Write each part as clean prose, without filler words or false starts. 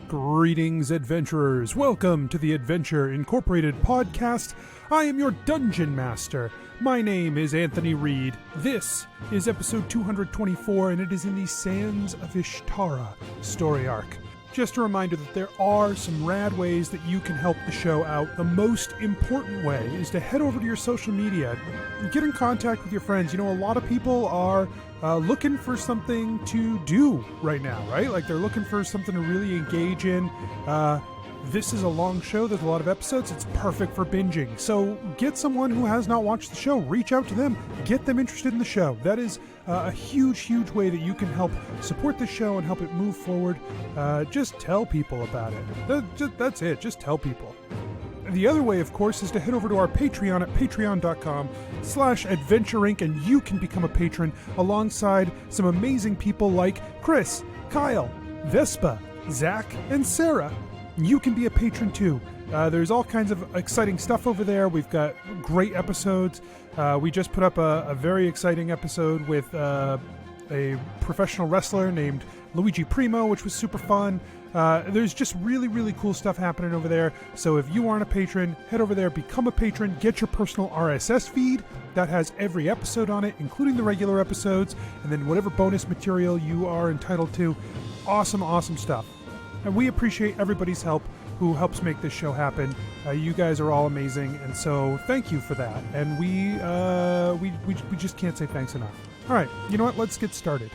Greetings, adventurers. Welcome to the Adventure Incorporated podcast. I am your dungeon master. My name is Anthony Reed. This is episode 224, and it is in the Sands of Ishtarra story arc. Just a reminder that there are some rad ways that you can help the show out. The most important way is to head over to your social media and get in contact with your friends. You know, a lot of people are looking for something to do right now, right? Like they're looking for something to really engage in. This is a long show. There's a lot of episodes. It's perfect for binging. So get someone who has not watched the show. Reach out to them. Get them interested in the show. That is a huge, huge way that you can help support the show and help it move forward. Just tell people about it. That's it. Just tell people. The other way, of course, is to head over to our Patreon at patreon.com/adventureinc, and you can become a patron alongside some amazing people like Chris, Kyle, Vespa, Zach, and Sarah. You can be a patron too. There's all kinds of exciting stuff over there. We've got great episodes. We just put up a very exciting episode with a professional wrestler named Luigi Primo, which was super fun. There's just really, really cool stuff happening over there. So if you aren't a patron, head over there, become a patron, get your personal RSS feed that has every episode on it, including the regular episodes, and then whatever bonus material you are entitled to. Awesome, awesome stuff. And we appreciate everybody's help who helps make this show happen. You guys are all amazing, and so thank you for that. And we just can't say thanks enough. All right, you know what? Let's get started.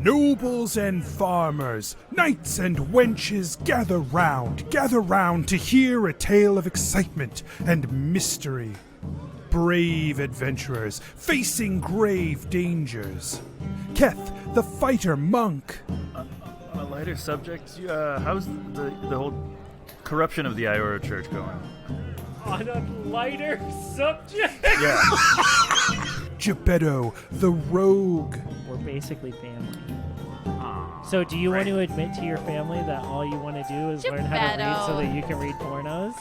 Nobles and farmers, knights and wenches, gather round to hear a tale of excitement and mystery. Brave adventurers facing grave dangers. Keth, the fighter monk. On a lighter subject, how's the whole corruption of the Iora Church going? On a lighter subject? Yeah. Jebeddo, the rogue. We're basically family. So do you want to admit to your family that all you want to do is learn how to read so that you can read pornos?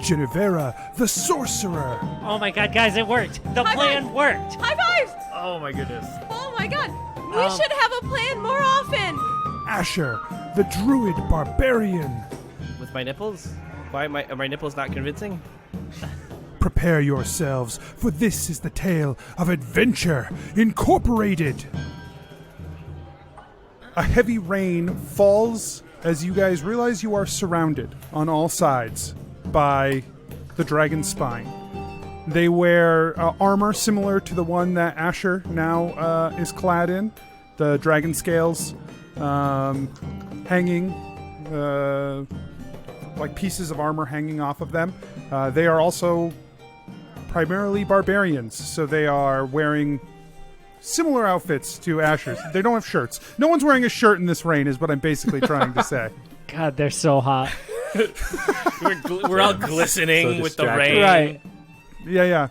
Jennuvera, the sorcerer. Oh my god, guys, it worked. The plan worked. High fives! Oh my goodness. Oh my god. We should have a plan more often. Asher, the druid barbarian. With my nipples? Why are my nipples not convincing? Prepare yourselves, for this is the tale of Adventure Incorporated. A heavy rain falls as you guys realize you are surrounded on all sides by the dragon's spine. They wear armor similar to the one that Asher now is clad in. The dragon scales hanging, like pieces of armor hanging off of them. They are also primarily barbarians, so they are wearing similar outfits to Asher's. They don't have shirts. No one's wearing a shirt in this rain is what I'm basically trying to say. God, they're so hot. We're all glistening with the rain. Right. Yeah.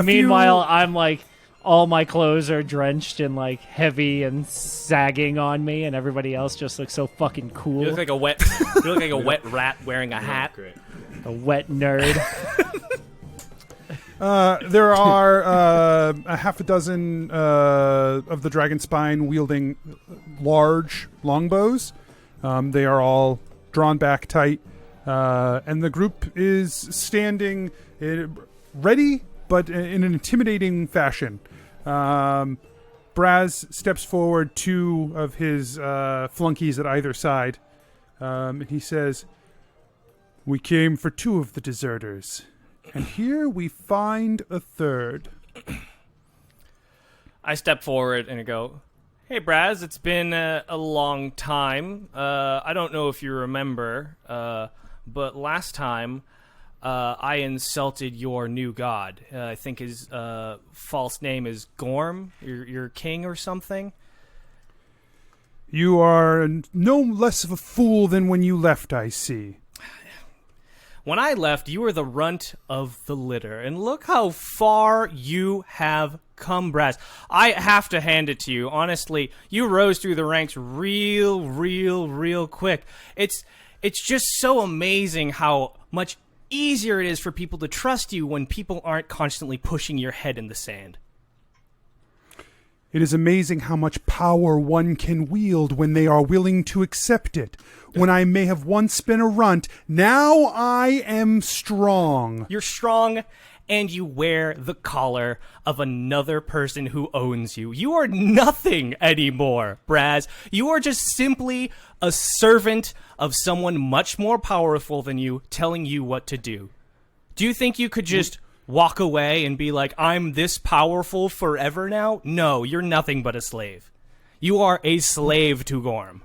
Meanwhile, I'm like, all my clothes are drenched and like heavy and sagging on me, and everybody else just looks so fucking cool. You look like a wet rat wearing a hat. Great. A wet nerd. There are a half a dozen of the dragon spine wielding large longbows. They are all drawn back tight, and the group is standing ready, but in an intimidating fashion. Braz steps forward, two of his flunkies at either side, and he says, "We came for two of the deserters. And here we find a third." I step forward and I go, "Hey, Braz, it's been a long time. I don't know if you remember, but last time I insulted your new god. I think his false name is Gorm, your king or something." "You are no less of a fool than when you left, I see." When I left, you were the runt of the litter, and look how far you have come, Braz. I have to hand it to you. Honestly, you rose through the ranks real quick. It's just so amazing how much easier it is for people to trust you when people aren't constantly pushing your head in the sand. It is amazing how much power one can wield when they are willing to accept it. When I may have once been a runt, now I am strong. You're strong, and you wear the collar of another person who owns you. You are nothing anymore, Braz. You are just simply a servant of someone much more powerful than you telling you what to do. Do you think you could just walk away and be like, I'm this powerful forever now? No, you're nothing but a slave. You are a slave to Gorm.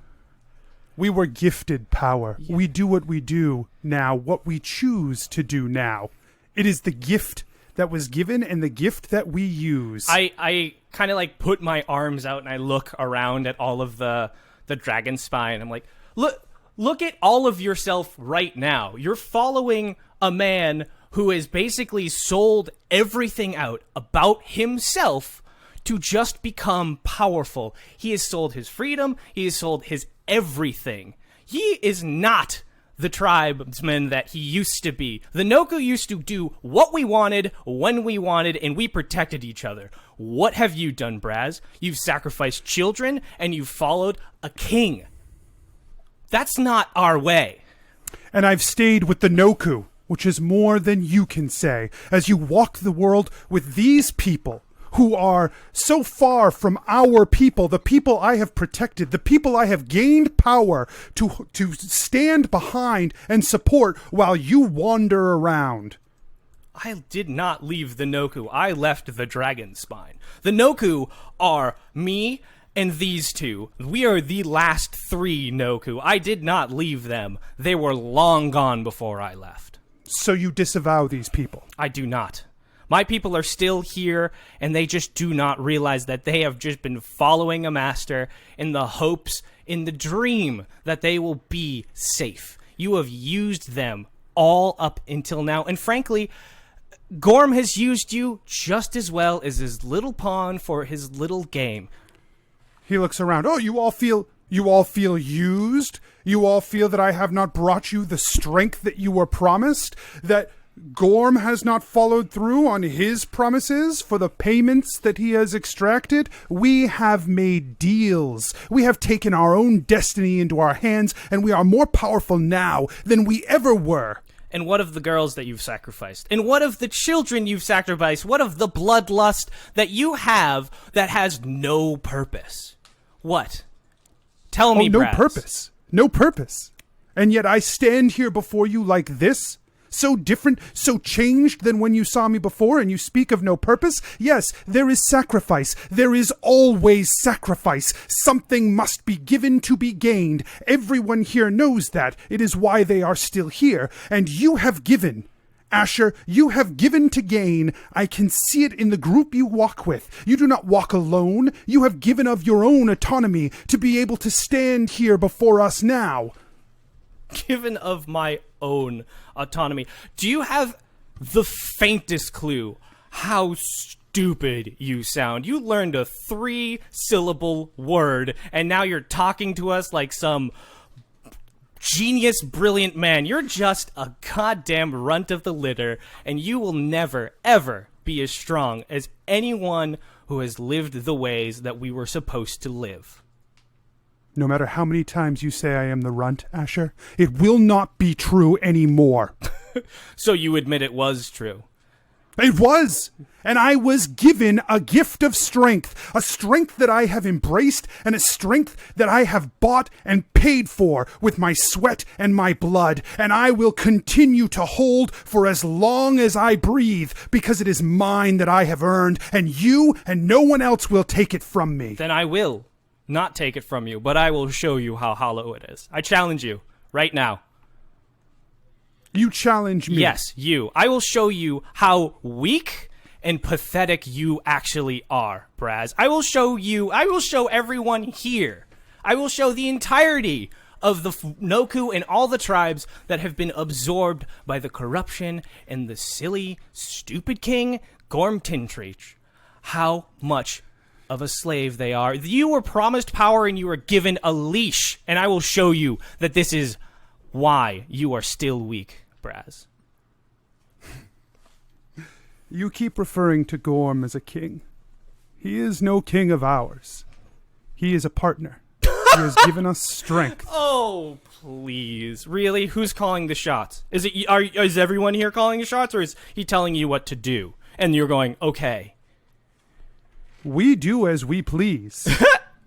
We were gifted power. Yeah. We do what we do now, what we choose to do now. It is the gift that was given and the gift that we use. I kind of like put my arms out and I look around at all of the dragon spine. I'm like, look at all of yourself right now. You're following a man who has basically sold everything out about himself to just become powerful. He has sold his freedom. He has sold his everything. He is not the tribesman that he used to be. The Noku used to do what we wanted, when we wanted, and we protected each other. What have you done, Braz? You've sacrificed children, and you've followed a king. That's not our way. And I've stayed with the Noku, which is more than you can say, as you walk the world with these people who are so far from our people, the people I have protected, the people I have gained power to stand behind and support while you wander around. I did not leave the Noku. I left the dragon spine. The Noku are me and these two. We are the last three Noku. I did not leave them. They were long gone before I left. So you disavow these people? I do not. My people are still here, and they just do not realize that they have just been following a master in the hopes, in the dream that they will be safe. You have used them all up until now, and frankly, Gorm has used you just as well as his little pawn for his little game. He looks around. Oh, you all feel used? You all feel that I have not brought you the strength that you were promised? That Gorm has not followed through on his promises for the payments that he has extracted? We have made deals. We have taken our own destiny into our hands, and we are more powerful now than we ever were. And what of the girls that you've sacrificed? And what of the children you've sacrificed? What of the bloodlust that you have that has no purpose? What? Tell me, no Braz. Purpose. No purpose. And yet I stand here before you like this? So different, so changed than when you saw me before, and you speak of no purpose? Yes, there is sacrifice. There is always sacrifice. Something must be given to be gained. Everyone here knows that. It is why they are still here. And you have given. Asher, you have given to gain. I can see it in the group you walk with. You do not walk alone. You have given of your own autonomy to be able to stand here before us now. Given of my own autonomy. Do you have the faintest clue how stupid you sound? You learned a 3-syllable word, and now you're talking to us like some genius, brilliant man. You're just a goddamn runt of the litter, and you will never, ever be as strong as anyone who has lived the ways that we were supposed to live. No matter how many times you say I am the runt, Asher, it will not be true anymore. So you admit it was true? It was! And I was given a gift of strength, a strength that I have embraced, and a strength that I have bought and paid for with my sweat and my blood, and I will continue to hold for as long as I breathe, because it is mine that I have earned, and you and no one else will take it from me. Then I will not take it from you, but I will show you how hollow it is. I challenge you right now. You challenge me? Yes, you. I will show you how weak and pathetic you actually are, Braz. I will show everyone here. I will show the entirety of the Noku and all the tribes that have been absorbed by the corruption and the silly, stupid king, Gorm Tintrich, how much of a slave they are. You were promised power and you were given a leash, and I will show you that this is why you are still weak, Braz. You keep referring to Gorm as a king. He is no king of ours. He is a partner. He has given us strength. Oh, please. Really? Who's calling the shots? Is everyone here calling the shots, or is he telling you what to do? And you're going, okay. We do as we please.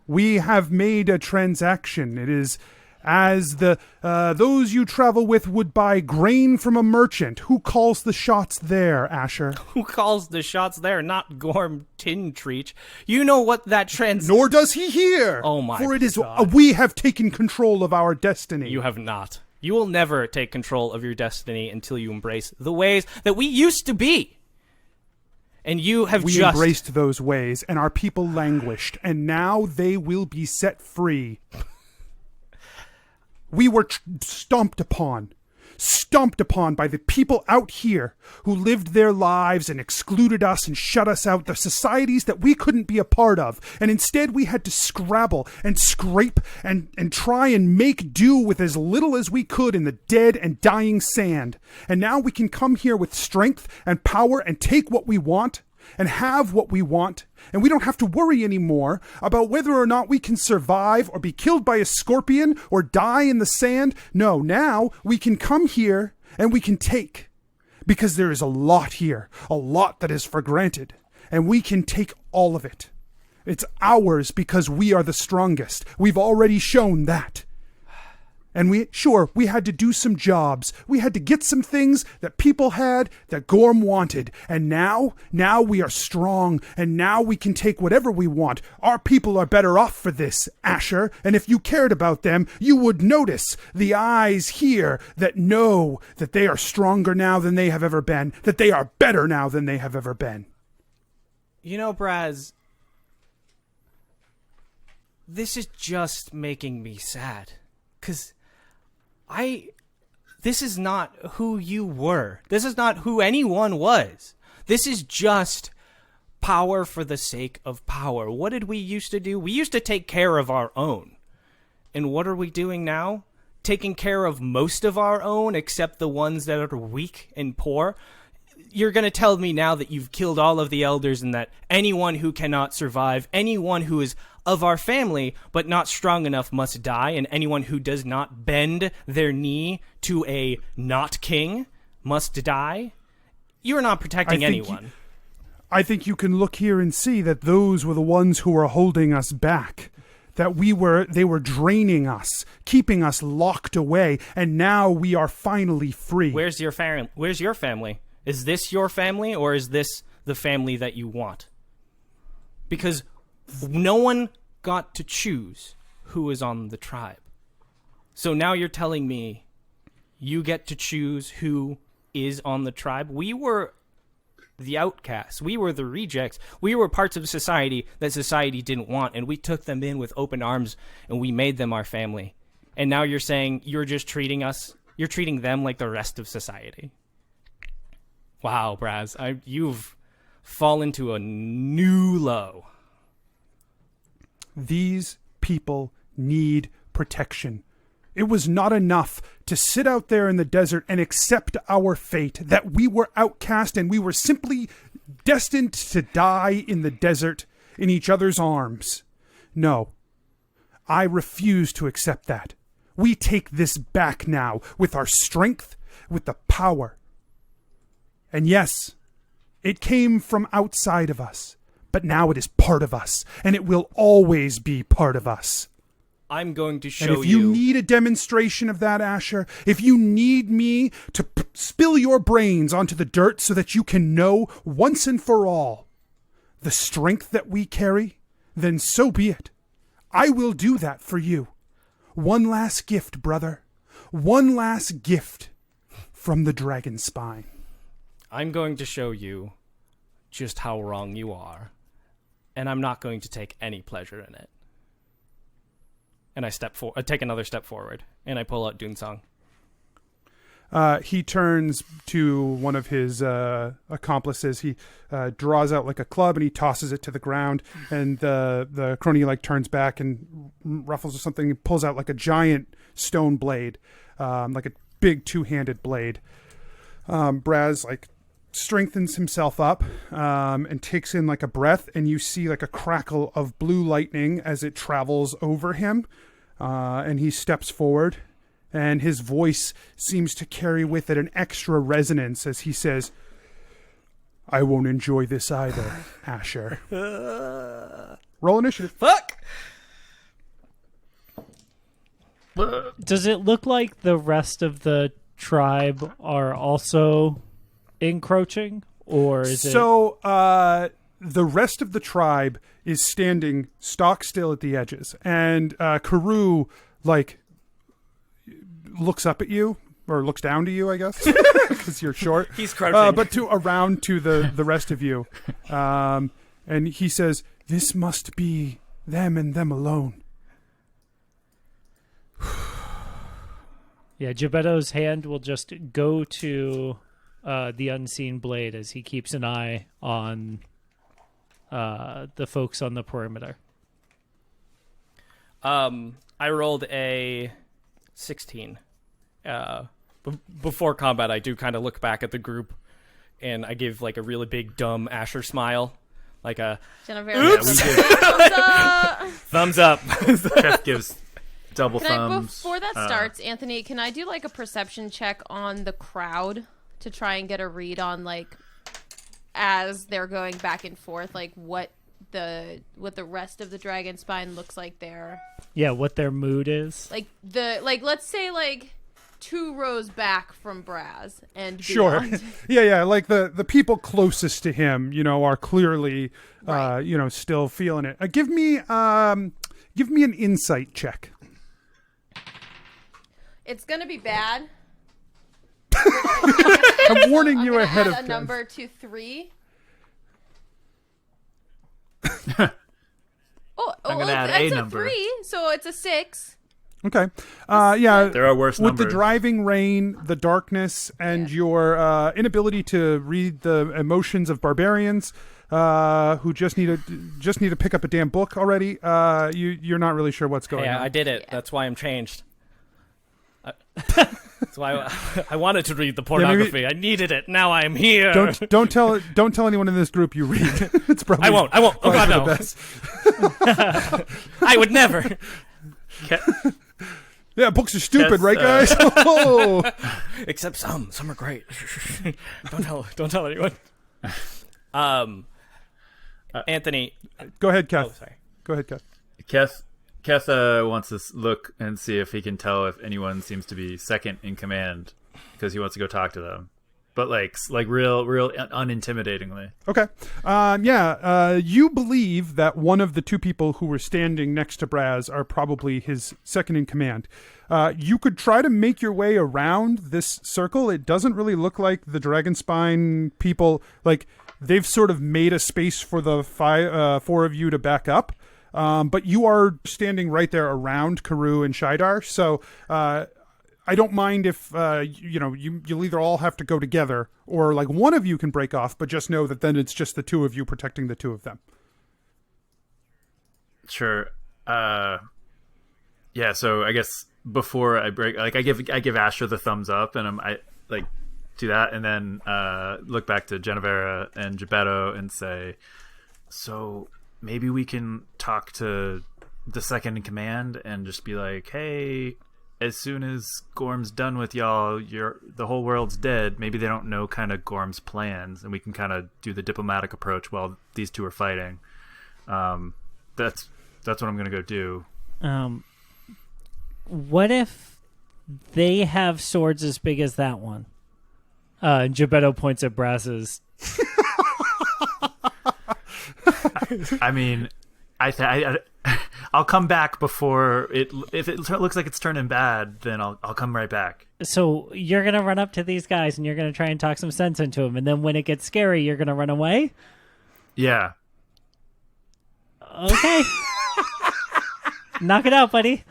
We have made a transaction. It is as those you travel with would buy grain from a merchant. Who calls the shots there, Asher? Who calls the shots there? Not Gorm Tintreach. You know what that Nor does he here. Oh my For it is God. we have taken control of our destiny. You have not. You will never take control of your destiny until you embrace the ways that we used to be. And you have We embraced those ways, and our people languished, and now they will be set free. We were stomped upon by the people out here who lived their lives and excluded us and shut us out, the societies that we couldn't be a part of. And instead we had to scrabble and scrape and try and make do with as little as we could in the dead and dying sand. And now we can come here with strength and power and take what we want and have what we want, and we don't have to worry anymore about whether or not we can survive or be killed by a scorpion or die in the sand. No, now we can come here and we can take, because there is a lot here, a lot that is for granted, and we can take all of it. It's ours because we are the strongest. We've already shown that. And we had to do some jobs. We had to get some things that people had that Gorm wanted. And now we are strong. And now we can take whatever we want. Our people are better off for this, Asher. And if you cared about them, you would notice the eyes here that know that they are stronger now than they have ever been. That they are better now than they have ever been. You know, Braz, this is just making me sad. 'Cause this is not who you were. This is not who anyone was. This is just power for the sake of power. What did we used to do? We used to take care of our own. And what are we doing now? Taking care of most of our own, except the ones that are weak and poor. You're going to tell me now that you've killed all of the elders and that anyone who cannot survive, anyone who is of our family but not strong enough must die, and anyone who does not bend their knee to a not king must die? You're not protecting anyone. I think you can look here and see that those were the ones who were holding us back. That they were draining us, keeping us locked away, and now we are finally free. Where's your family? Is this your family, or is this the family that you want? Because no one got to choose who is on the tribe. So now you're telling me you get to choose who is on the tribe? We were the outcasts. We were the rejects. We were parts of society that society didn't want, and we took them in with open arms, and we made them our family. And now you're saying you're just treating them like the rest of society. Wow, Braz, you've fallen to a new low. These people need protection. It was not enough to sit out there in the desert and accept our fate, that we were outcast and we were simply destined to die in the desert in each other's arms. No, I refuse to accept that. We take this back now with our strength, with the power. And yes, it came from outside of us, but now it is part of us, and it will always be part of us. I'm going to show you. And if you need a demonstration of that, Asher, if you need me to spill your brains onto the dirt so that you can know once and for all the strength that we carry, then so be it. I will do that for you. One last gift, brother. One last gift from the dragon spine. I'm going to show you just how wrong you are, and I'm not going to take any pleasure in it. And I take another step forward, and I pull out Doonsong. He turns to one of his accomplices. He draws out like a club, and he tosses it to the ground, and the crony turns back and ruffles or something. He pulls out like a giant stone blade, like a big two-handed blade. Braz strengthens himself up and takes in like a breath, and you see like a crackle of blue lightning as it travels over him, and he steps forward, and his voice seems to carry with it an extra resonance as he says, "I won't enjoy this either, Asher." Roll initiative. Fuck! Does it look like the rest of the tribe are also encroaching, or is So, the rest of the tribe is standing stock still at the edges, and Carew, like, looks up at you, or looks down to you, I guess, because you're short. He's crouching. But around to the rest of you. And he says, "This must be them and them alone." Yeah, Jebeddo's hand will just go to the unseen blade as he keeps an eye on the folks on the perimeter. I rolled a 16. Before combat, I do kind of look back at the group, and I give like a really big dumb Asher smile, like a Jennuvera, thumbs up. Keth gives double Can I, thumbs. before that starts, Anthony, can I do like a perception check on the crowd to try and get a read on like as they're going back and forth, like what the rest of the dragon spine looks like there? Yeah, what their mood is. Like let's say like 2 rows back from Braz and Sure. beyond. Yeah. Like the people closest to him, are clearly, Right. still feeling it. Give me an insight check. It's gonna be bad. I'm warning you I'm ahead gonna of add a time. number to 3. I'm gonna add it's a number. 3, so it's a 6. Okay. Yeah. There are worse With numbers. the driving rain, the darkness, and your inability to read the emotions of barbarians who just need to pick up a damn book already, you're not really sure what's going Yeah, on. I did it. That's why I'm changed. That's why I wanted to read the pornography. I needed it. Now I am here. Don't tell anyone in this group you read. It's probably I won't. Oh God, no. I would never. Keth, Yeah, books are stupid, Yes, right, guys? Oh. Except some. Some are great. Don't tell anyone. Anthony. Go ahead, Kath. Oh, sorry. Go ahead, Kath. Keth wants to look and see if he can tell if anyone seems to be second in command because he wants to go talk to them, but like real unintimidatingly. Okay. You believe that one of the 2 people who were standing next to Braz are probably his second in command. You could try to make your way around this circle. It doesn't really look like the Dragonspine people, like they've sort of made a space for the 4 of you to back up. But you are standing right there around Carew and Shidar, so I don't mind if you'll either all have to go together or like one of you can break off, but just know that then it's just the 2 of you protecting the 2 of them. Sure. Yeah. So I guess before I break, like I give Asher the thumbs up, and I do that, and then look back to Jennuvera and Jebeddo and say, so maybe we can talk to the second in command and just be like, hey, as soon as Gorm's done with y'all, the whole world's dead. Maybe they don't know kind of Gorm's plans, and we can kind of do the diplomatic approach while these 2 are fighting. That's what I'm gonna go do. What if they have swords as big as that one? Jebeddo points at Brass's. I mean, I'll come back before it. If it looks like it's turning bad, then I'll come right back. So you're gonna run up to these guys and you're gonna try and talk some sense into them, and then when it gets scary, you're gonna run away. Yeah. Okay. Knock it out, buddy.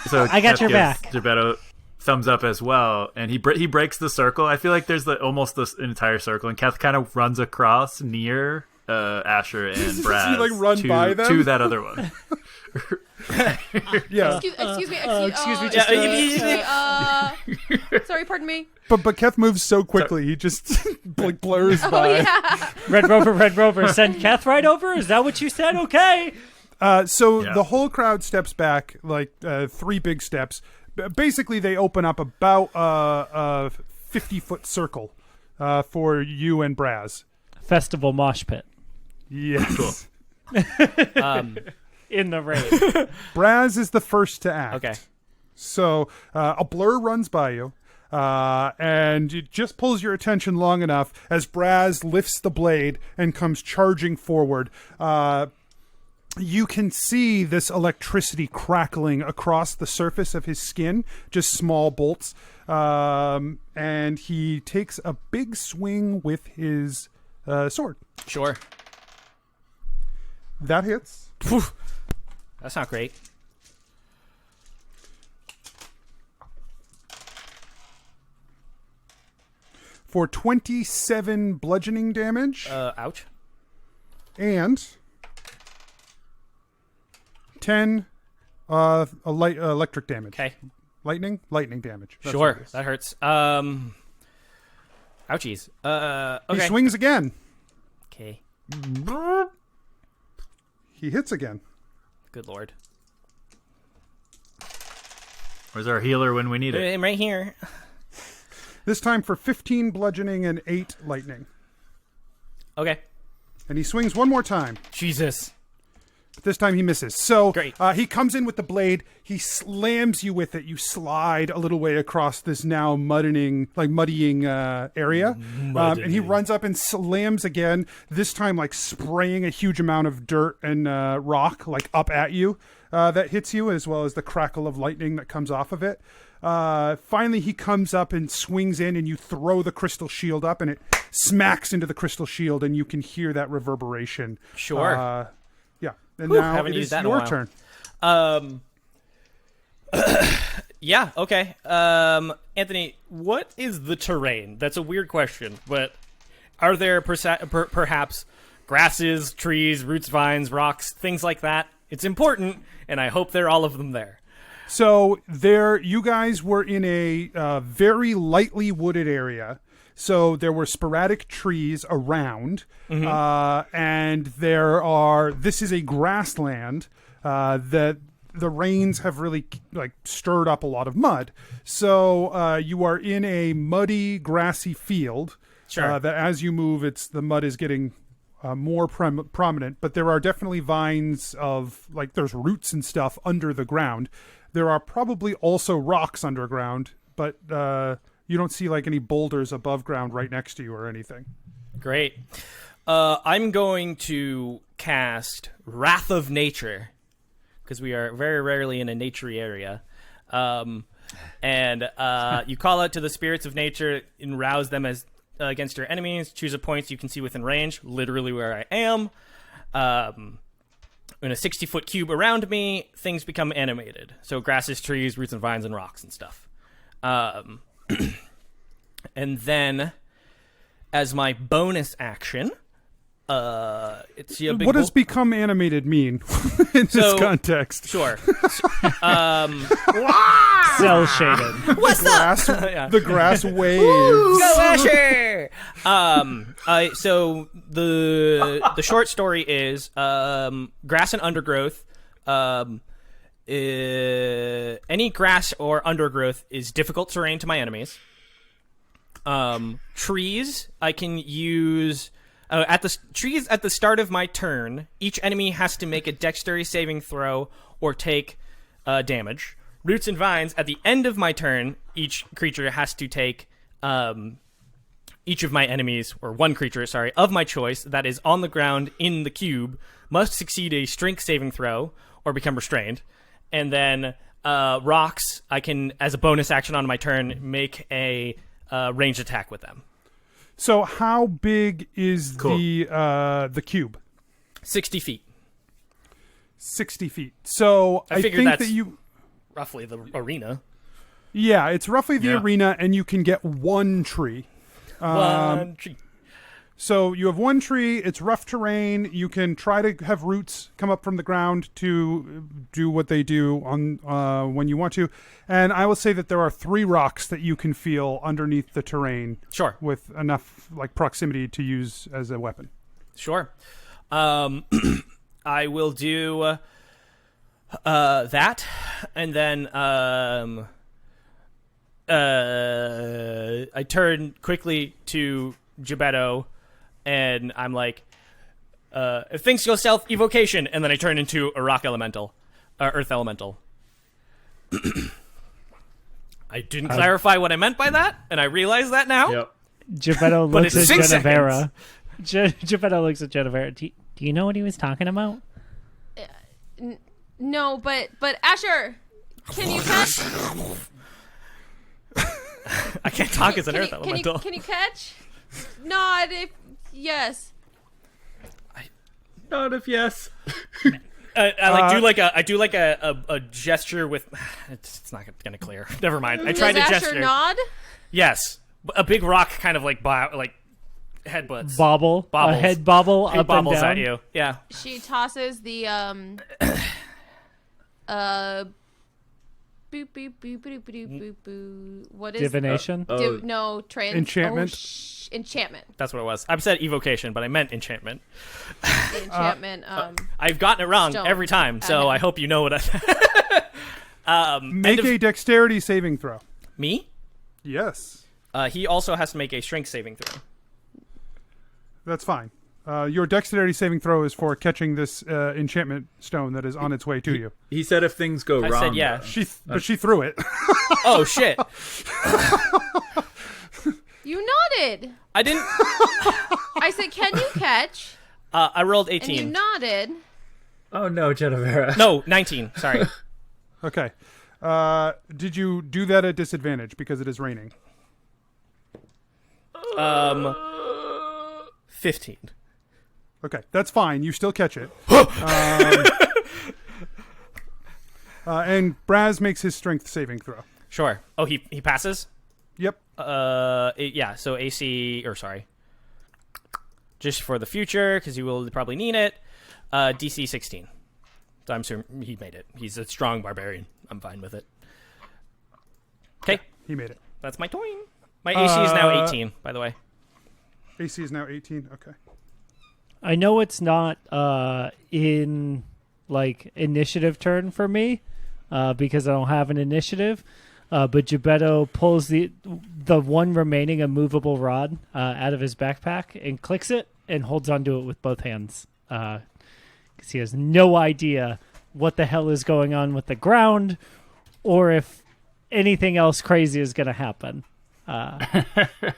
So I got Keth your gives back. Jebeddo thumbs up as well, and he breaks the circle. I feel like there's almost this entire circle, and Keth kind of runs across near Asher and Brad run to, by them? to that other one. Yeah. Excuse me. Sorry, pardon me. But Keth moves so quickly, he just blurs by. Yeah. Red Rover, send Keth right over? Is that what you said? Okay. So Yeah. the whole crowd steps back, like 3 big steps. Basically, they open up about a 50-foot circle for you and Braz. Festival mosh pit Yes. Cool. in the rain. Braz is the first to act. Okay. So a blur runs by you, and it just pulls your attention long enough as Braz lifts the blade and comes charging forward. You can see this electricity crackling across the surface of his skin, just small bolts. And he takes a big swing with his sword. Sure. That hits. That's not great. For 27 bludgeoning damage Ouch. and 10 electric damage. Okay. Lightning damage. That's what Sure. it is. That hurts. Ouchies. Okay. He swings again. Okay. He hits again. Good lord. Where's our healer when we need it? I'm right here. This time for 15 bludgeoning and 8 lightning. Okay. And he swings one more time. Jesus. But this time he misses. So Great. He comes in with the blade. He slams you with it. You slide a little way across this now muddying area. And he runs up and slams again. This time, like spraying a huge amount of dirt and rock, like up at you. That hits you, as well as the crackle of lightning that comes off of it. Finally, he comes up and swings in, and you throw the crystal shield up, and it smacks into the crystal shield, and you can hear that reverberation. Sure. Yeah. And Whew, now haven't it used is that in a your while. turn. Yeah, okay. Anthony, what is the terrain? That's a weird question, but are there perhaps grasses, trees, roots, vines, rocks, things like that? It's important, and I hope they're all of them there. So you guys were in a very lightly wooded area. So there were sporadic trees around, and this is a grassland that the rains have really stirred up a lot of mud. So you are in a muddy, grassy field. Sure. That as you move, the mud is getting more prominent. But there are definitely vines of there's roots and stuff under the ground. There are probably also rocks underground, but you don't see any boulders above ground right next to you or anything. Great. I'm going to cast Wrath of Nature, because we are very rarely in a naturey area. And you call out to the spirits of nature and rouse them as against your enemies. Choose a point you can see within range, literally where I am. In a 60-foot cube around me, things become animated. So grasses, trees, roots and vines, and rocks and stuff. And then, as my bonus action, it's a big What does become animated mean in this context? Sure. Cell shaded. What's The grass waves. Go Asher! So the short story is grass and undergrowth. Any grass or undergrowth is difficult terrain to my enemies. Trees I can use. At the start of my turn, each enemy has to make a dexterity saving throw or take damage. Roots and vines, at the end of my turn, each creature has to take each of my enemies, or one creature, sorry, of my choice that is on the ground in the cube must succeed a strength saving throw or become restrained. And then rocks, I can, as a bonus action on my turn, make a ranged attack with them. So how big is the cube? 60 feet. 60 feet. So I figure think that's that you... roughly the arena. Yeah, it's roughly the arena, and you can get one tree. One tree. So you have one tree. It's rough terrain. You can try to have roots come up from the ground to do what they do on when you want to. And I will say that there are 3 rocks that you can feel underneath the terrain. Sure. With enough proximity to use as a weapon. Sure. I will do that, and then I turn quickly to Jebeddo, and I'm like, if things go south, evocation, and then I turn into a rock elemental, earth elemental. I didn't clarify what I meant by that, and I realize that now. Yep. Jebeddo looks at 6 Jennuvera. Jebeddo looks at Jennuvera. Do you know what he was talking about? No, but Asher, can you catch? I can't talk as an earth elemental. Can you catch? Nod if yes. Not if yes. I do like a gesture with. It's not gonna clear. Never mind. I tried to Does gesture. Asher nod? Yes, a big rock kind of like headbutts. Bobbles. A head bobble He up bobbles and down. at you. Yeah. She tosses the boop boop boop boop boop boop boop. What is Divination. no trans Enchantment. Enchantment. That's what it was. I said evocation, but I meant enchantment. The enchantment. I've gotten it wrong Stone. every time, so I hope you know what I. Make a dexterity saving throw. Me? Yes. He also has to make a strength saving throw. That's fine. Your dexterity saving throw is for catching this enchantment stone that is on its way to you. He said if things go wrong. I said yeah. But she threw it. Oh shit! You nodded. I didn't. I said, "Can you catch?" I rolled And 18. you nodded. Oh no, Jennuvera. No, 19. Sorry. Okay. Did you do that at disadvantage because it is raining? 15. Okay, that's fine. You still catch it. And Braz makes his strength saving throw. Sure. Oh, he passes. Yep. Yeah. So AC, or sorry, just for the future because he will probably need it. DC 16. So I'm sure he made it. He's a strong barbarian. I'm fine with it. Okay, He made it. that's my toy. My AC is now 18, by the way. AC is now 18. Okay. I know it's not in like initiative turn for me because I don't have an initiative. But Jebeddo pulls the one remaining immovable rod out of his backpack and clicks it and holds onto it with both hands because he has no idea what the hell is going on with the ground or if anything else crazy is going to happen.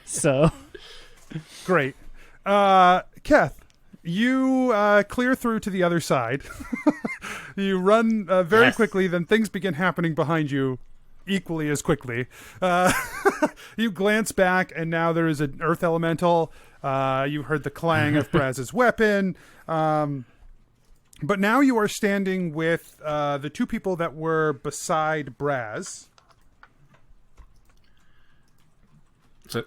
So Great. Keth, you clear through to the other side. You run very quickly, then things begin happening behind you equally as quickly. You glance back, and now there is an earth elemental. You heard the clang of Braz's weapon. But now you are standing with the 2 people that were beside Braz. So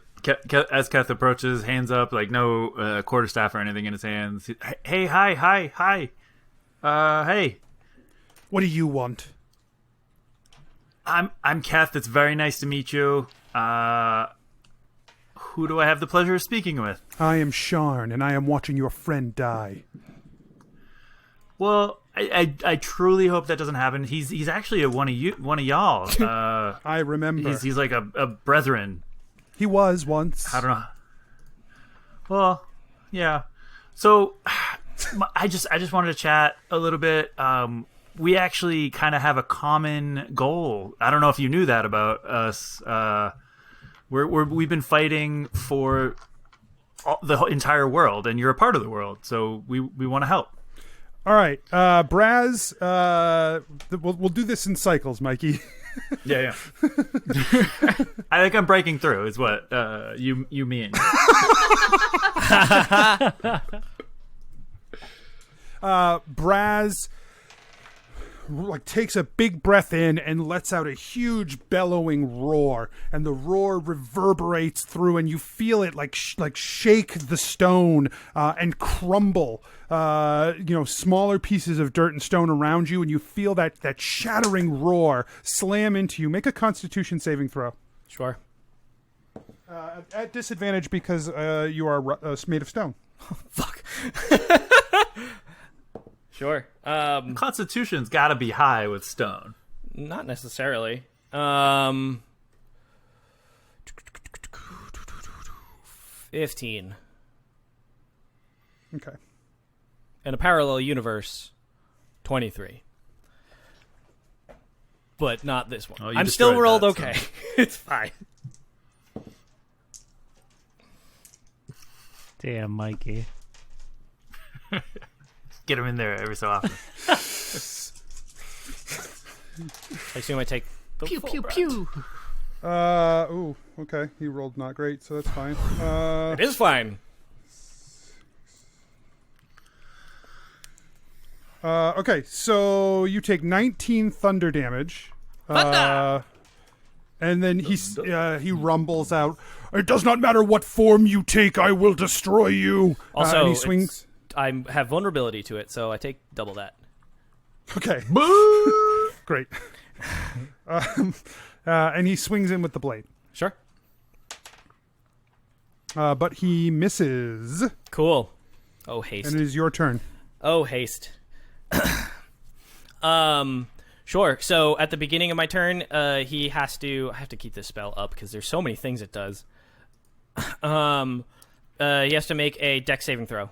as Keth approaches, hands up, like no quarterstaff or anything in his hands. Hey, hi. Hey. What do you want? I'm Keth. It's very nice to meet you. Who do I have the pleasure of speaking with? I am Sharn, and I am watching your friend die. Well, I truly hope that doesn't happen. He's actually one of y'all. I remember. He's like a brethren. He was once. I don't know. Well, yeah. So I just wanted to chat a little bit. We actually kind of have a common goal. I don't know if you knew that about us. We've been fighting for the entire world, and you're a part of the world. So we want to help. All right, Braz. We'll do this in cycles, Mikey. Yeah. I think I'm breaking through. Is what you mean? Braz takes a big breath in and lets out a huge bellowing roar, and the roar reverberates through, and you feel it like shake the stone and crumble. Smaller pieces of dirt and stone around you, and you feel that shattering roar slam into you. Make a Constitution saving throw. Sure. At disadvantage because you are made of stone. Fuck. Sure. Constitution's got to be high with stone. Not necessarily. 15. Okay. In a parallel universe, 23. But not this one. Oh, you I'm still destroyed rolled that, okay. so. It's fine. Damn, Mikey. Get him in there every so often. I assume I take the Pew, full pew, brunt. pew. Okay. He rolled not great, so that's fine. It is fine. Okay, so you take 19 thunder damage. Thunder! And then he rumbles out, "It does not matter what form you take, I will destroy you." Also, and he swings. I have vulnerability to it, so I take double that. Okay. Great. And he swings in with the blade. Sure. But he misses. Cool. Oh, haste. And it is your turn. Oh, haste. Sure. So at the beginning of my turn, he has to. I have to keep this spell up because there's so many things it does. He has to make a dex saving throw.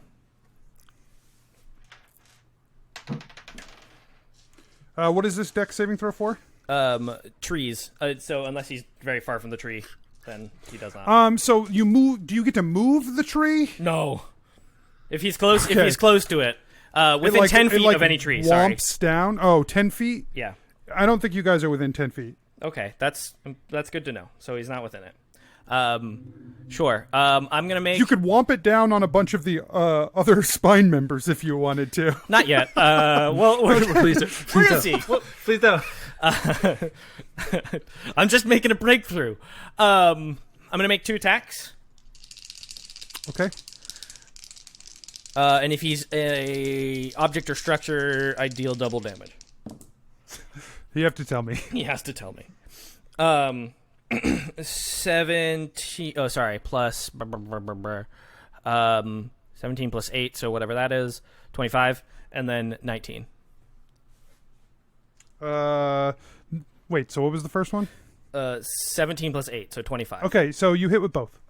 What is this dex saving throw for? Trees. So unless he's very far from the tree, then he does not. So you move. Do you get to move the tree? No. If he's close, Okay. if he's close to it, within 10 feet of any tree. Sorry. Womps down. Oh, 10 feet? Yeah. I don't think you guys are within 10 feet. Okay, that's good to know. So he's not within it. Sure. I'm gonna make. You could womp it down on a bunch of the other spine members if you wanted to. Not yet. Well, Please don't. we're gonna see. Please don't. I'm just making a breakthrough. I'm gonna make 2 attacks. Okay. And if he's a object or structure, I deal double damage. You have to tell me. He has to tell me. 17. Oh, sorry. Plus. 17 plus 8, so whatever that is. 25, and then 19. Wait, so what was the first one? 17 plus 8, so 25. Okay, so you hit with both.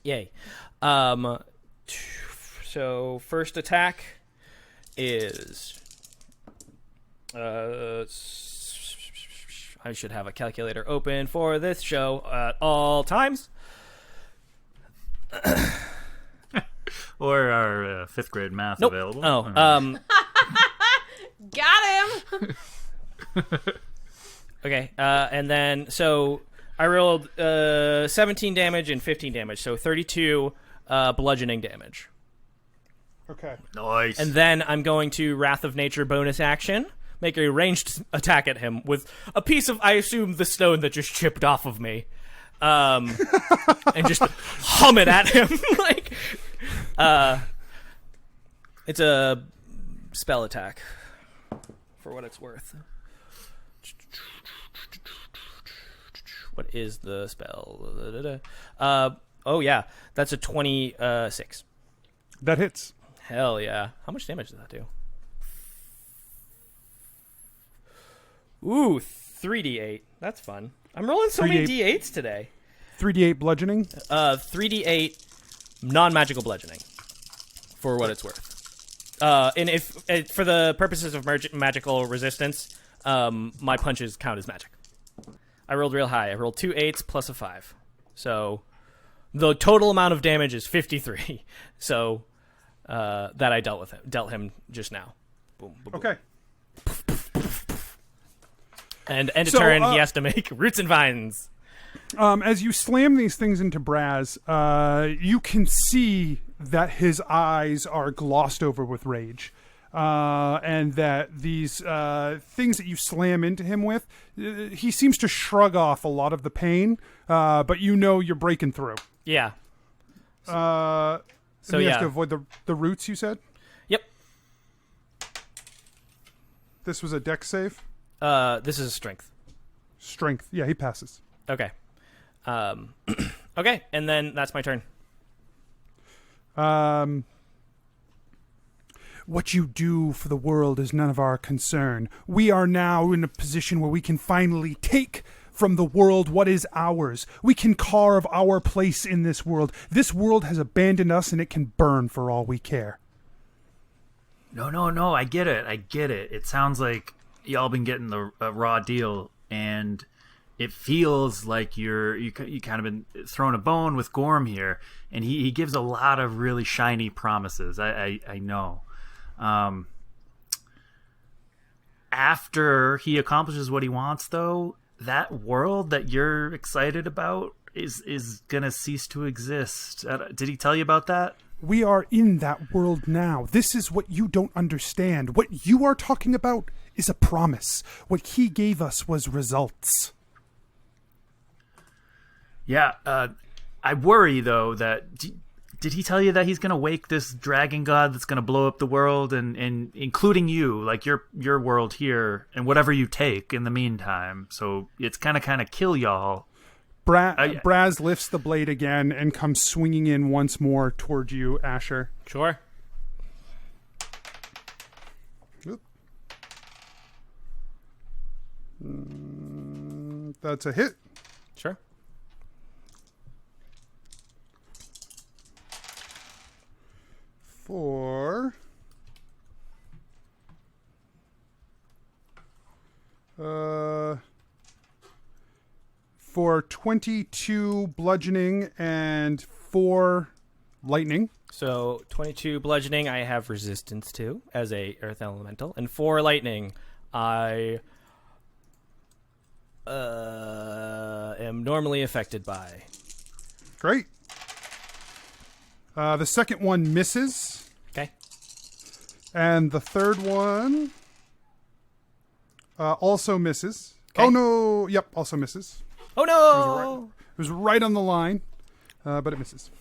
Yay. So first attack is. I should have a calculator open for this show at all times. Or our 5th grade math Nope. available. Oh, Got him. okay. And then, so I rolled 17 damage and 15 damage, so 32 bludgeoning damage. Okay. Nice. And then I'm going to Wrath of Nature bonus action, make a ranged attack at him with a piece of, I assume, the stone that just chipped off of me. And just hum it at him. It's a spell attack, for what it's worth. What is the spell? Oh, yeah. That's a 26. That hits. Hell yeah. How much damage does that do? Ooh, 3d8. That's fun. I'm rolling so many 3d8. d8s today. 3d8 bludgeoning. 3d8 non-magical bludgeoning, for what it's worth. And if for the purposes of magical resistance, my punches count as magic. I rolled real high. I rolled 2 8s plus a 5. So the total amount of damage is 53. So that I dealt him just now. Boom, boom, boom. Okay. And end of So, turn, he has to make roots and vines. As you slam these things into Braz, you can see that his eyes are glossed over with rage. and that these things that you slam into him with, he seems to shrug off a lot of the pain, but you know you're breaking through. Yeah. So you have to avoid the roots, you said? Yep. This was a dex save? This is a strength. Strength. Yeah, he passes. Okay. Okay, and then that's my turn. What you do for the world is none of our concern. We are now in a position where we can finally take from the world what is ours. We can carve our place in this world. This world has abandoned us, and it can burn for all we care. No, I get it. It sounds like y'all been getting the raw deal, and it feels like you kind of been throwing a bone with Gorm here, and he gives a lot of really shiny promises. I know. After he accomplishes what he wants, though, that world that you're excited about is gonna cease to exist. Did he tell you about that? We are in that world now. This is what you don't understand. What you are talking about is a promise. What he gave us was results. Yeah, I worry, though, that... Did he tell you that he's going to wake this dragon god that's going to blow up the world, and including you, like your world here, and whatever you take in the meantime? So it's kind of kill y'all. Braz lifts the blade again and comes swinging in once more toward you, Asher. Sure. That's a hit. Sure. For 22 bludgeoning and 4 lightning. So 22 bludgeoning, I have resistance to as a earth elemental, and 4 lightning, I am normally affected by. Great. The second one misses. Okay. And the third one also misses. Okay. Oh, no. Yep, also misses. Oh, no! It was right on the line, but it misses.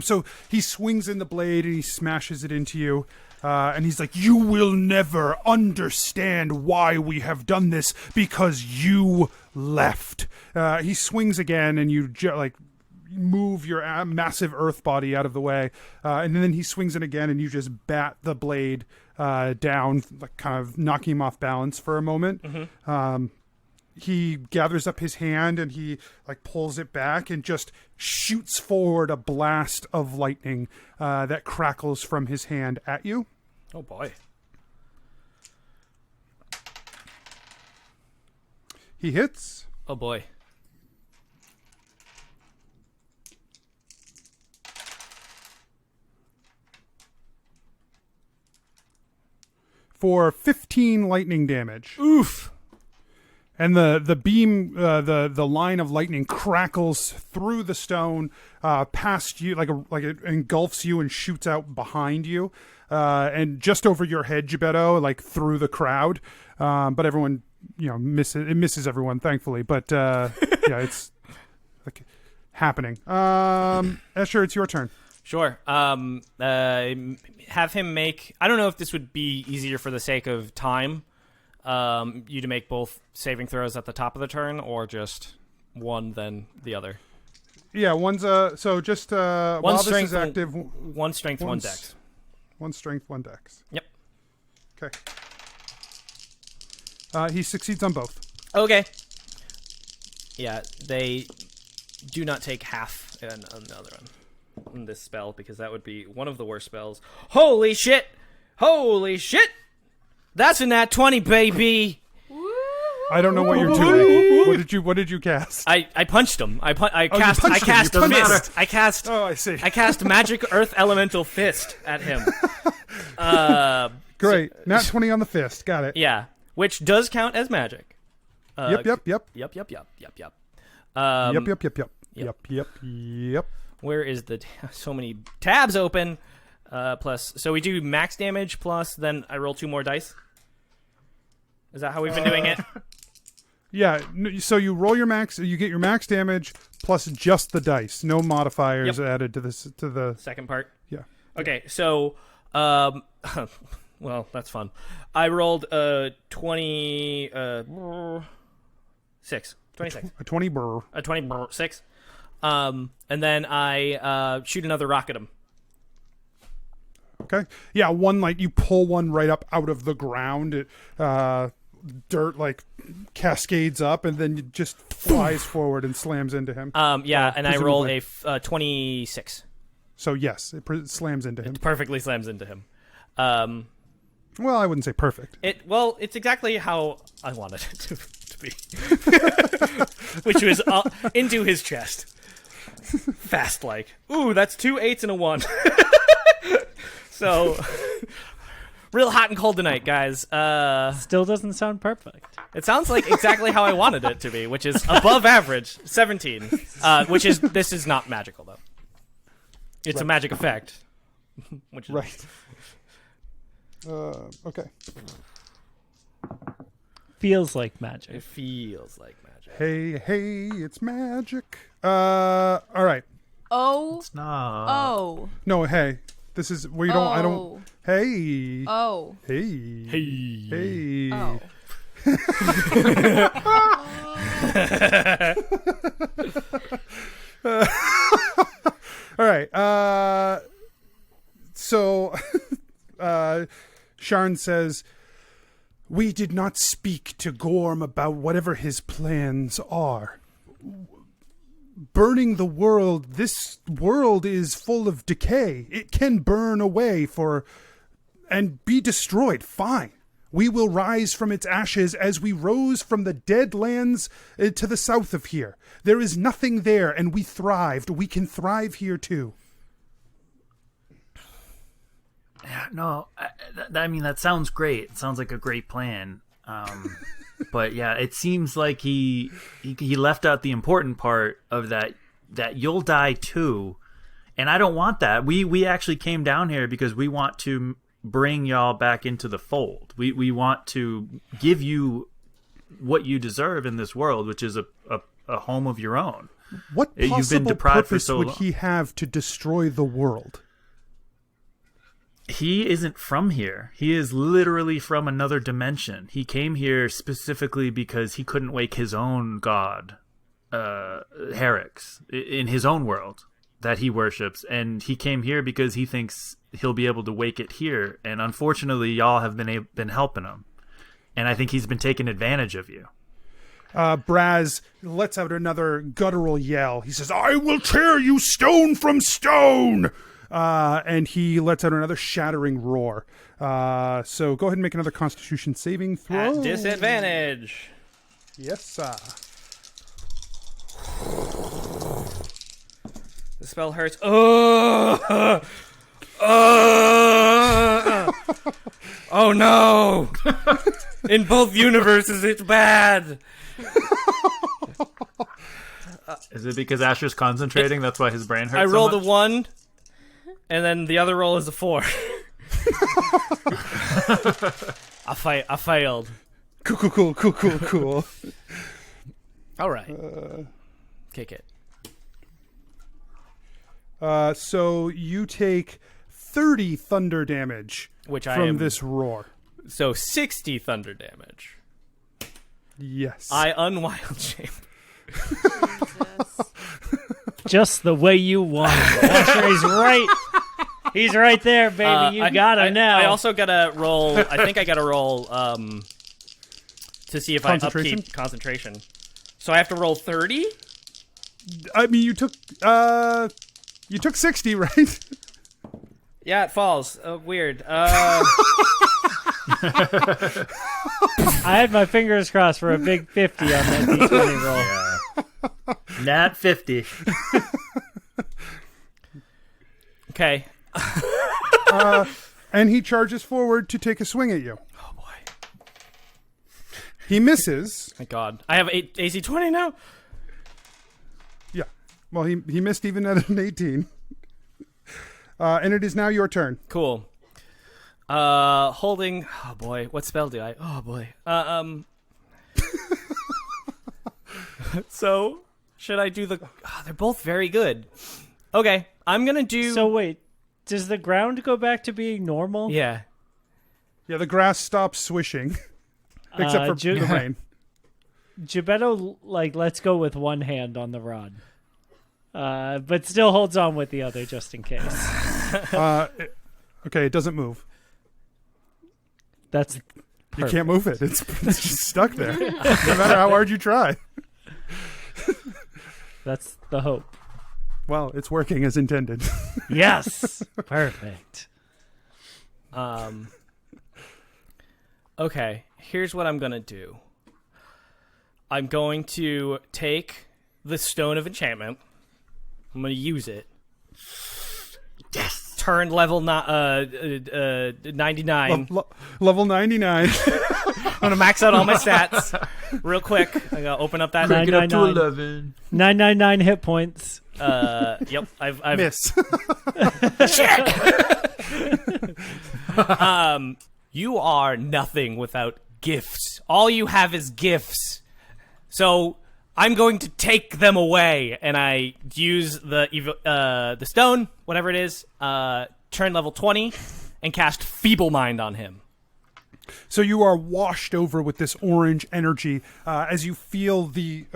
So he swings in the blade and he smashes it into you. And he's like, you will never understand why we have done this because you left. He swings again and you move your massive earth body out of the way. And then he swings it again and you just bat the blade down, like kind of knocking him off balance for a moment. Mm-hmm. He gathers up his hand and he pulls it back and just shoots forward a blast of lightning that crackles from his hand at you. Oh boy. He hits. Oh boy. For 15 lightning damage. Oof. And the beam, the line of lightning crackles through the stone, past you, like it engulfs you and shoots out behind you, and just over your head, Jebeddo, through the crowd. But everyone, misses everyone, thankfully. But yeah, it's happening. Escher, it's your turn. Sure. Have him make. I don't know if this would be easier for the sake of time. You to make both saving throws at the top of the turn, or just one then the other. Yeah, one's so just one while strength, this is active. One strength, one dex. One strength, one dex. Yep. Okay. He succeeds on both. Okay. Yeah, they do not take half on another one in this spell, because that would be one of the worst spells. Holy shit! Holy shit! That's a nat 20, baby. I don't know what you're doing. What did you cast? I punched him. I cast fist. I cast. Oh, I see. I cast magic earth elemental fist at him. Great. Nat 20 on the fist. Got it. Yeah, which does count as magic. Yep. Where is the so many tabs open? plus. So we do max damage plus. Then I roll 2 more dice. Is that how we've been doing it? Yeah. So you roll your max. You get your max damage plus just the dice. No modifiers added to this. To the second part. Yeah. Okay. So, well, that's fun. I rolled 26. 26. A 20 burr. A 26. And then I shoot another rock at him. Okay. Yeah, one like you pull one right up out of the ground. It dirt like cascades up and then it just flies forward and slams into him. Yeah, and I roll a presumably. 26. So yes, it slams into him. It perfectly slams into him. Well, I wouldn't say perfect. It's exactly how I wanted it to be, which was into his chest, fast like. Ooh, that's 2 8s and a 1. So, real hot and cold tonight, guys. Still doesn't sound perfect. It sounds like exactly how I wanted it to be, which is above average, 17. This is not magical though. It's a magic effect. Which is right. Okay. Feels like magic. It feels like magic. Hey, it's magic. All right. Oh. It's not. Oh. No, hey. This is where you don't. I don't. Hey. Oh. Hey. Hey. Hey. Oh. All right. So, Sharn says, "We did not speak to Gorm about whatever his plans are. Burning the world, this world is full of decay. It can burn away and be destroyed. Fine. We will rise from its ashes as we rose from the dead lands to the south of here. There is nothing there, and we thrived. We can thrive here too." Yeah, no, I mean, that sounds great. It sounds like a great plan. But yeah, it seems like he left out the important part of that you'll die too. And I don't want that. We actually came down here because we want to bring y'all back into the fold. We want to give you what you deserve in this world, which is a home of your own. What You've been possible deprived for purpose so would long. he have to destroy the world? He isn't from here. He is literally from another dimension. He came here specifically because he couldn't wake his own god, Herix, in his own world that he worships. And he came here because he thinks he'll be able to wake it here. And unfortunately, y'all have been helping him. And I think he's been taking advantage of you. Braz lets out another guttural yell. He says, "I will tear you stone from stone!" And he lets out another shattering roar. So go ahead and make another Constitution saving throw. At disadvantage. Yes, sir. The spell hurts. Oh! Oh no! In both universes, it's bad. Is it because Asher's concentrating? That's why his brain hurts. I rolled so a much? 1, and then the other roll is a 4. I failed. Cool. All right. Kick it. So you take 30 thunder damage Which from this roar. So 60 thunder damage. Yes. I unwild shape. Just the way you want it. Asher, he's right. He's right there, baby. You got him now. I also gotta roll. I think I gotta roll to see if I upkeep concentration. So I have to roll 30. I mean, you took 60, right? Yeah, it falls. Weird. I had my fingers crossed for a big 50 on that D20 roll. Yeah. Nat 50. Okay. And he charges forward to take a swing at you. Oh boy. He misses. Thank God. I have AC 20 now. Yeah. Well, he missed even at an 18. And it is now your turn. Cool. Holding. Oh boy, what spell do I? Oh boy. So should I do the? Oh, they're both very good. Okay, I'm gonna do. So wait, does the ground go back to being normal? Yeah. Yeah, the grass stops swishing, except for the rain. Gebeddo, let's go with one hand on the rod. But still holds on with the other just in case. Okay, it doesn't move. That's You perfect. can't move it. It's just stuck there, no matter how hard you try. That's the hope. Well, it's working as intended. Yes. Perfect. Okay, here's what I'm gonna do. I'm going to take the Stone of Enchantment. I'm gonna use it. Yes. Turn level 99. Level 99. I'm gonna max out all my stats real quick. I gotta open up that. Get up to 999. 11. 999 hit points. Yep. I've Miss. You are nothing without gifts. All you have is gifts. So I'm going to take them away, and I use the stone, whatever it is, turn level 20, and cast Feeble Mind on him. So you are washed over with this orange energy as you feel the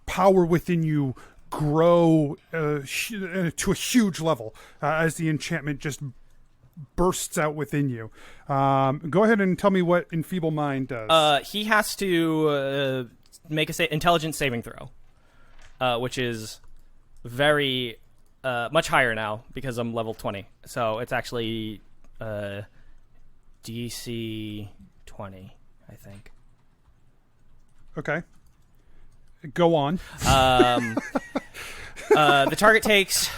power within you grow to a huge level as the enchantment just bursts out within you. Go ahead and tell me what Enfeeble Mind does. He has to make a intelligence saving throw, which is very much higher now because I'm level 20. So it's actually DC 20, I think. Okay. Go on. The target takes...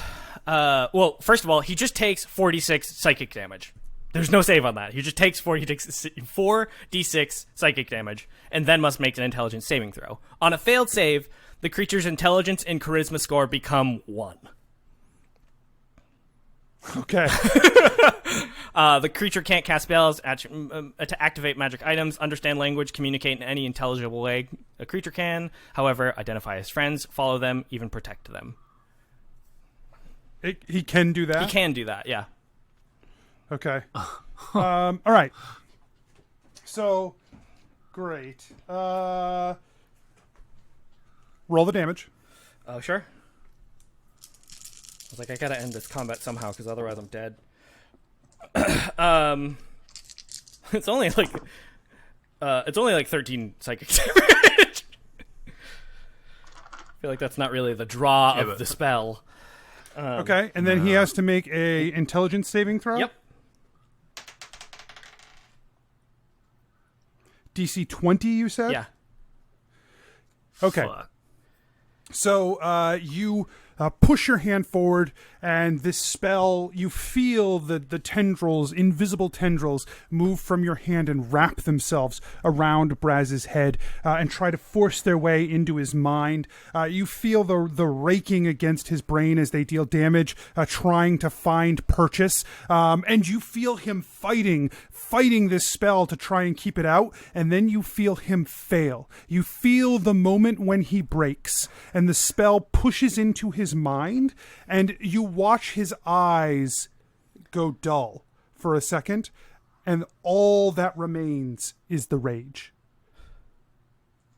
well, first of all, he just takes 46 psychic damage. There's no save on that. He just takes 4d6 psychic damage, and then must make an intelligence saving throw. On a failed save, the creature's intelligence and charisma score become 1. Okay. The creature can't cast spells, to activate magic items, understand language, communicate in any intelligible way a creature can. However, identify his friends, follow them, even protect them. He can do that? He can do that, yeah. Okay. All right. So, great. Roll the damage. Oh, sure. I was like, I gotta end this combat somehow, because otherwise I'm dead. It's only like 13 psychic damage. I feel like that's not really the draw of the spell. Okay, and then he has to make a intelligence saving throw? Yep. DC 20, you said? Yeah. Okay. Fuck. So you push your hand forward, and this spell, you feel the tendrils, invisible tendrils, move from your hand and wrap themselves around Braz's head and try to force their way into his mind. You feel the raking against his brain as they deal damage, trying to find purchase. And you feel him fighting this spell to try and keep it out, and then you feel him fail. You feel the moment when he breaks, and the spell pushes into his mind, and you watch his eyes go dull for a second, and all that remains is the rage.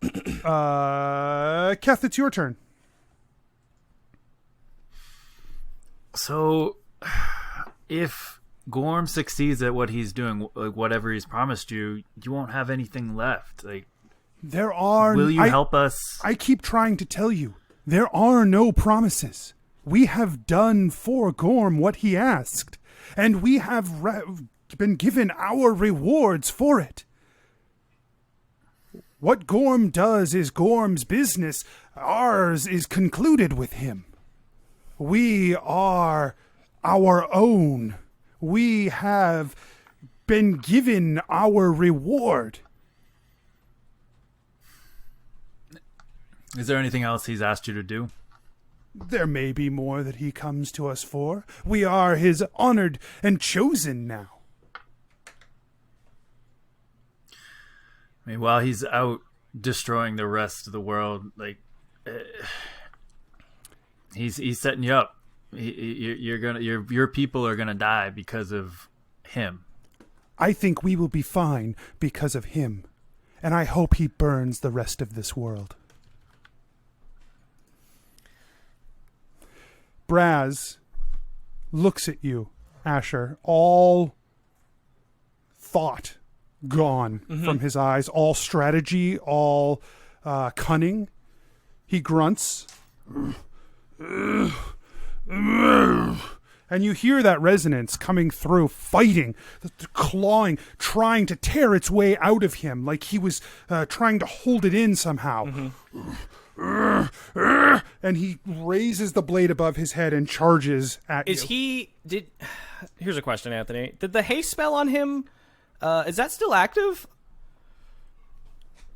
Keth, it's your turn. So, if Gorm succeeds at what he's doing, like whatever he's promised you, you won't have anything left. Like, There are... will you help us? I keep trying to tell you, there are no promises. We have done for Gorm what he asked, and we have been given our rewards for it. What Gorm does is Gorm's business. Ours is concluded with him. We are our own. We have been given our reward. Is there anything else he's asked you to do? there may be more that he comes to us for. We are his honored and chosen now. I mean, while he's out destroying the rest of the world, like he's setting you up. Your people are gonna die because of him. I think we will be fine because of him, and I hope he burns the rest of this world. Braz looks at you, Asher, all thought gone from his eyes, all strategy, all cunning. He grunts. And you hear that resonance coming through, fighting, clawing, trying to tear its way out of him, like he was trying to hold it in somehow. And he raises the blade above his head and charges at you. Here's a question, Anthony. Did the haste spell on him, is that still active?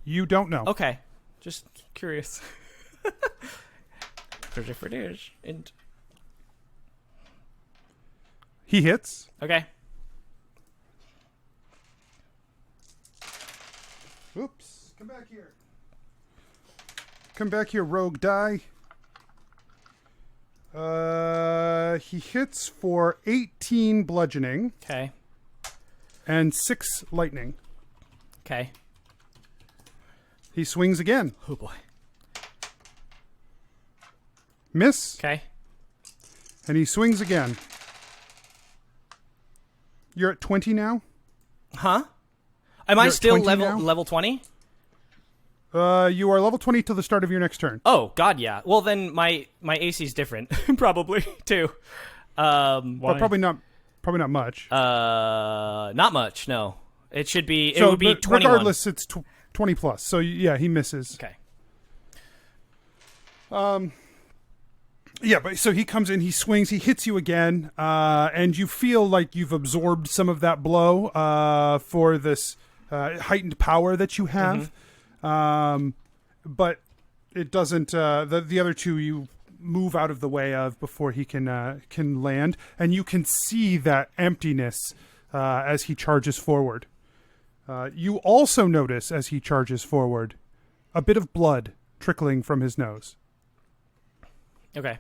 You don't know. Okay. Just curious. And He hits. okay. Oops. Come back here. Come back here, rogue die. He hits for 18 bludgeoning Okay. and 6 lightning. Okay. He swings again. Oh boy. Miss. Okay. And he swings again. You're at 20 now? Huh? Am I You're at still 20 now? level 20? You are level 20 till the start of your next turn. Oh god, yeah. Well then my AC is different probably too. But probably not much. Not much, no. It should be So, it would be but 21. regardless, it's 20 plus. So yeah, he misses. Okay. Yeah, but so he comes in, he swings, he hits you again, and you feel like you've absorbed some of that blow for this heightened power that you have. But it doesn't. The other two you move out of the way of before he can land, and you can see that emptiness as he charges forward. You also notice as he charges forward a bit of blood trickling from his nose. Okay.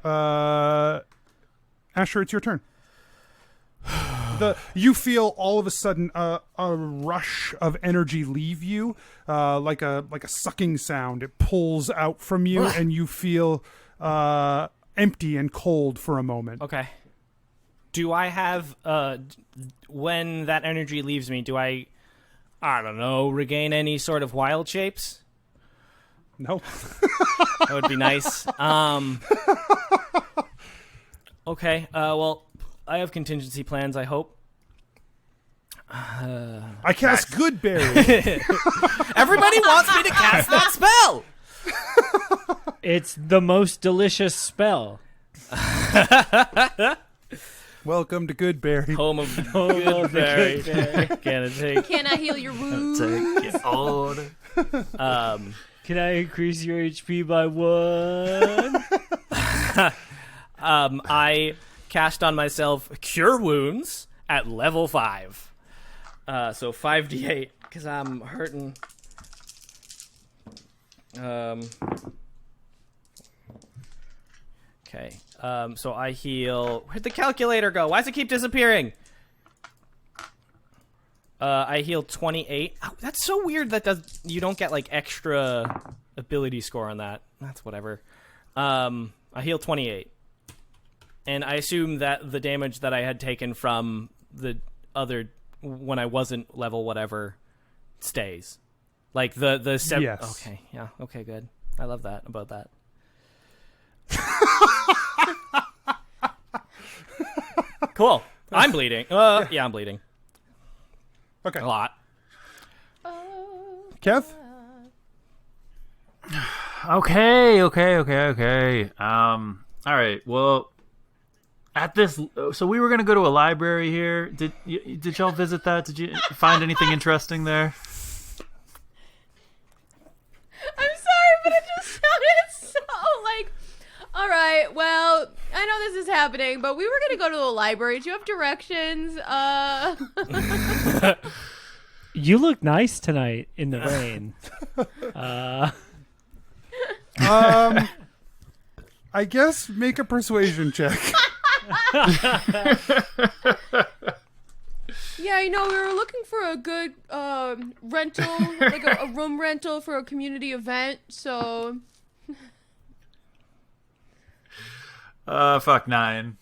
Asher, it's your turn. You feel all of a sudden a rush of energy leave you, like a sucking sound. It pulls out from you, and you feel empty and cold for a moment. Okay. Do I have when that energy leaves me, do I don't know, regain any sort of wild shapes? No. That would be nice. Okay. Well, I have contingency plans, I hope. I cast Goodberry. Everybody wants me to cast that spell. It's the most delicious spell. Welcome to Goodberry. Home of Goodberry. Can I heal your wounds? Take it on. Can I increase your HP by 1? I cast on myself Cure Wounds at level 5. So 5d8, because I'm hurting. Okay. So I heal. Where'd the calculator go? Why does it keep disappearing? I heal 28. Oh, that's so weird that you don't get like extra ability score on that. That's whatever. I heal 28. And I assume that the damage that I had taken from the other when I wasn't level whatever stays. Like the Yes. Okay, yeah. Okay, good. I love that about that. Cool. I'm bleeding. Yeah, I'm bleeding. Okay. A lot. Kev? Okay. All right. Well, at this, so we were gonna go to a library here. Did y'all visit that? Did you find anything interesting there? I'm sorry, but it just sounded so like All right. Well, I know this is happening, but we were gonna go to the library. Do you have directions? You look nice tonight in the rain. I guess make a persuasion check. Yeah, we were looking for a good rental, like a room rental for a community event. So, fuck 9.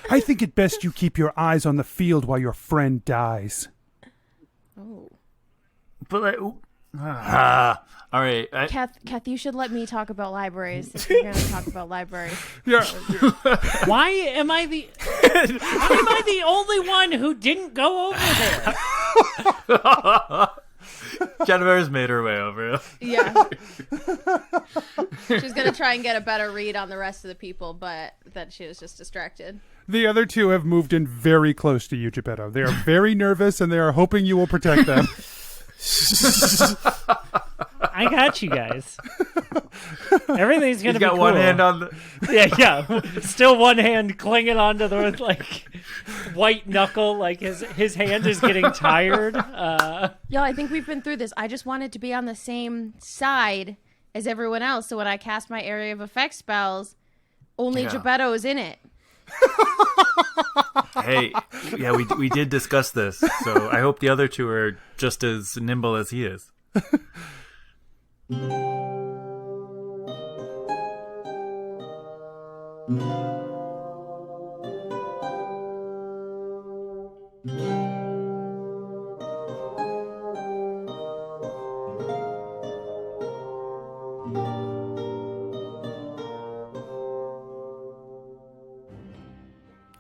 I think it best you keep your eyes on the field while your friend dies. oh, But all right. Keth, you should let me talk about libraries. If you're gonna talk about libraries. Yeah. Why am I the only one who didn't go over there? Jennuvera's made her way over. Yeah. She's gonna try and get a better read on the rest of the people, but then she was just distracted. The other two have moved in very close to you, Gebeddo. They are very nervous, and they are hoping you will protect them. I got you guys. Everything's gonna He's be got cool. one hand on the... Yeah. Still one hand clinging onto the white knuckle, like his hand is getting tired. Y'all, I think we've been through this. I just wanted to be on the same side as everyone else, so when I cast my area of effect spells, only Jebeddo is in it. Hey, yeah, we did discuss this, so I hope the other two are just as nimble as he is.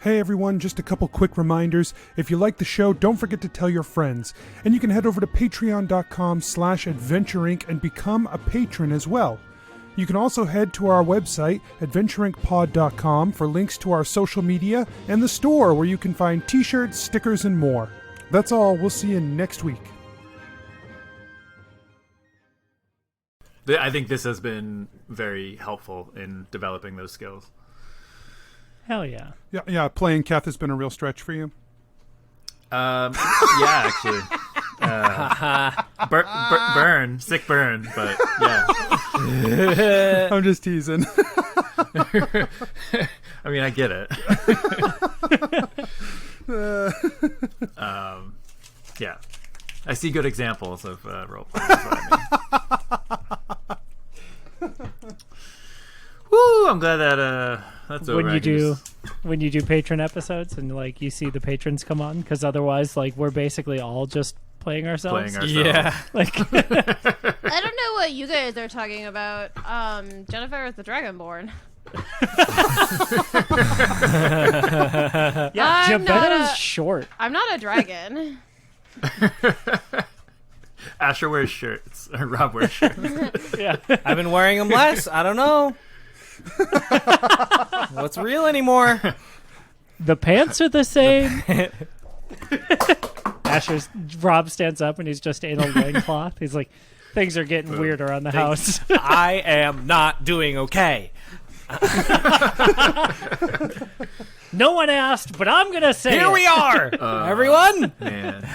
Hey everyone, just a couple quick reminders. If you like the show, don't forget to tell your friends. And you can head over to patreon.com/adventureinc and become a patron as well. You can also head to our website, adventureincpod.com, for links to our social media and the store where you can find t-shirts, stickers, and more. That's all. We'll see you next week. I think this has been very helpful in developing those skills. Hell yeah. Yeah, playing Keth has been a real stretch for you. Yeah, actually. Burn, sick burn, but yeah. I'm just teasing. I mean, I get it. Yeah. I see good examples of roleplay. That's what I mean. Woo! I'm glad that that's over. When you do patron episodes and you see the patrons come on, because otherwise we're basically all just playing ourselves. Yeah. I don't know what you guys are talking about. Jennuvera is the Dragonborn. Yeah, I'm Jebeddo's short. I'm not a dragon. Asher wears shirts. Or Rob wears shirts. Yeah. I've been wearing them less. I don't know. What's real anymore? The pants are the same. Rob stands up and he's just in a loincloth. He's like, things are getting weird around the house. I am not doing okay. No one asked, but I'm going to say Here we are, everyone. Man.